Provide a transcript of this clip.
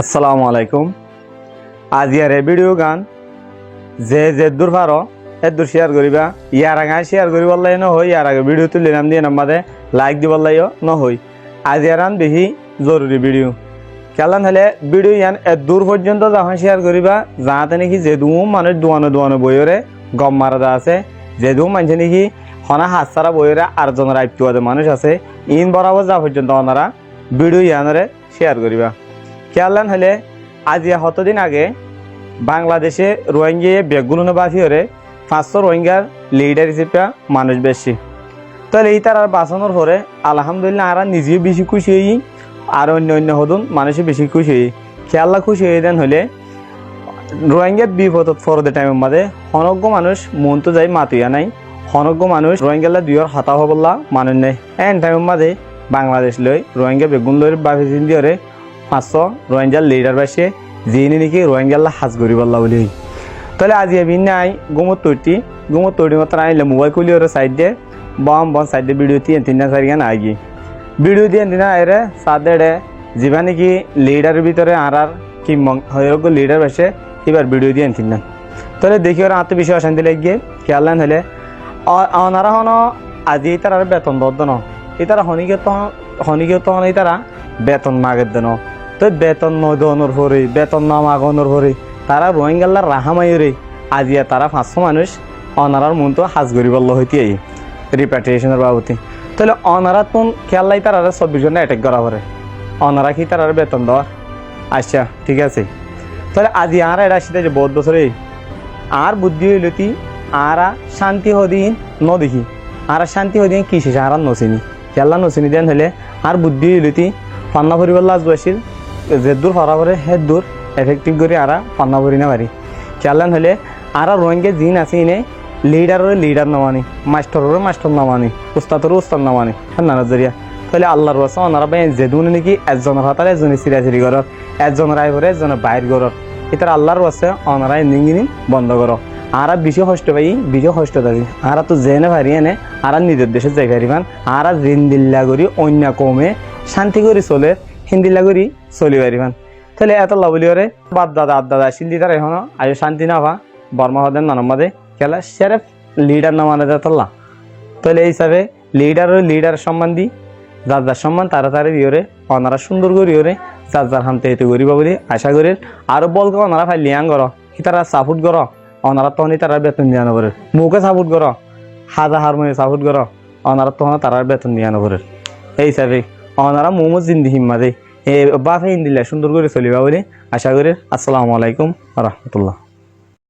আসসালামু আলাইকুম। আজ ইয়ার ভিডিও গান যে দূর পারো দূর শেয়ার করিবা। ইয়ার আগে শেয়ার করি বললাই নহই, ইয়ার আগে ভিডিও তুলিলাম দিয়ে নাম্বারে লাইক দি বললাইও নহই। আজ ইয়ারান বেশি জরুরি ভিডিও কেলান হলে ভিডিও ইয়ান দূর পর্যন্ত যখন শেয়ার করিবা যাতে নাকি যে দুম মানুষ দুয়ানো বইরে গম মারা আছে, যে দুম মানুষ নাকি হনা হাত সারা বইরে আটজনের আইপিওয়াদে মানুষ আছে, ইন বরাবর যা পর্যন্ত ওনারা ভিডিও ইয়ানরে শেয়ার করিবা। খেয়ালান হলে আজ কতদিন আগে বাংলাদেশে রোহিঙ্গা বেগুলো বাসিওরে 500 রোহিঙ্গার লিডার হিসেবে মানুষ বেশি। তাহলে এই তার বাঁচানোর পরে আলহামদুলিল্লাহ আর নিজেও বেশি খুশি হই, আর অন্য হদুন মানুষও বেশি খুশি হই। খেয়াল্লা খুশি হয়ে দেন হলে রোহিঙ্গার বিপদত ফরদে টাইমের মাঝে হনজ্ঞ মানুষ মন তো যাই মাতুয়া নাই, হনজ্ঞ মানুষ রোহিঙ্গাল্লা দুইয়ের হতা হবল্লা মানুষ নেই। এন টাইমের মাঝে বাংলাদেশ লই রোহিঙ্গা বেগুন লই বাফি চিন্তিওরে 500 রোহিঙ্গার লিডার বাসে যিনি নাকি রোহিঙ্গাল্লা হাজ করি বললা বলি। তাহলে আজি ভিন্ন আই গুমর তৈরি মতো আইলে মোবাইল খুলি ওর সাইড দিয়ে বম সাইড দিয়ে ভিডিও দিয়ে 3-4 গান আগে ভিডিও দিয়ে দিন আরে সাদে যা নাকি লিডারের ভিতরে আর কি লিডার বাসে এবার ভিডিও দিয়ে তিন। তাহলে দেখি ওরা আত্মবিশ্বাস অশান্তি লাগিয়ে খেয়ালান হলে ওনারা হন আজি তার আর বেতন দর ন এই তারা হনিকে তখন এই তারা বেতন মাগের দেন। তো বেতন নদনের পরে বেতন না মাগনের পরে তারা রোহিঙ্গাল্লার রাহামাইরে আজিয়া তারা 500 মানুষ অনারার মন তো হাজ করি বলল হইতে রিপ্যাট্রিয়েশনের বাবতি। তাহলে অনারা তোন খেয়াল্লাই তারা 24 ঘন্টা অ্যাটাক করা পরে অনারা কি তার বেতন দেওয়া? আচ্ছা ঠিক আছে। তাহলে আজি আর এটা আসতে যে বহুত বছরে আর বুদ্ধি হইল তি আর শান্তি হদিন ন দেখি আর শান্তি হদিন কি শেষ আর নচিনি খেয়াল্লা নচিনি দেন হলে আর বুদ্ধি হইল তি পান্না ভরিবার লাজ বসিল যে দূর হরা পরে হে দূর এফেক্টিভ করে আর পান্না ভরি না পারি। খেয়ালান হলে আর রোহিঙ্গা জিন আছে ইনে লিডারের লিডার নামানি, মাস্টার নামানি, উস্তাদেরও উস্তাদ নামানি নানা জরিয়া। তাহলে আল্লাহর বাসা ওনারা ভাই যেদুন নাকি একজনের হাতারে একজনের চিরাচিরি ঘর, একজনের আয় করে একজনের বাইর ঘর, এটার আল্লাহর বাসে ওনারা ইঞ্জিন বন্ধ করো। আর বেশি কষ্ট পাই বেশি কষ্ট থাকি আর তো জেনে পারি এনে আর নিজের দেশে যাই পারিবান আর জিন্দিল্লা করি অন্য কমে শান্তি করে চলে হিন্দিল্লা করি চলি পারিবান। তাহলে এত লাভলিওরে বাপ দাদা আদ দাদা সিন্দি তারা এখন আয়ু শান্তি না ভা বর্মা হদেন নানম্মাদে খেলা সেরেফ লিডার না মানে যাতল্লা। তাহলে এই হিসাবে লিডার সম্বন্ধী যার যার সম্মান তারা দিওরে ওনারা সুন্দর করিওরে যার যার হামতে এতে করিব বলে আশা করি। আরো বলকে ওনারা ফাই লিয়াং করো কি তারা সাপোর্ট করো ওনারা তখনই তারা বেতন দিয়া নবরে মুখে সাপোর্ট করো হাজার মনে সাপোর্ট করো ওনারা তখন তারা বেতন দিয়া নবরে। এই হিসাবে ওনারা মোমো জিন্দি হিম্মা দেয় বাফে ইন্দিল্লা সুন্দর করে চলিবা বলে আশা করি। আসসালামু আলাইকুম রহমতুল্লাহ।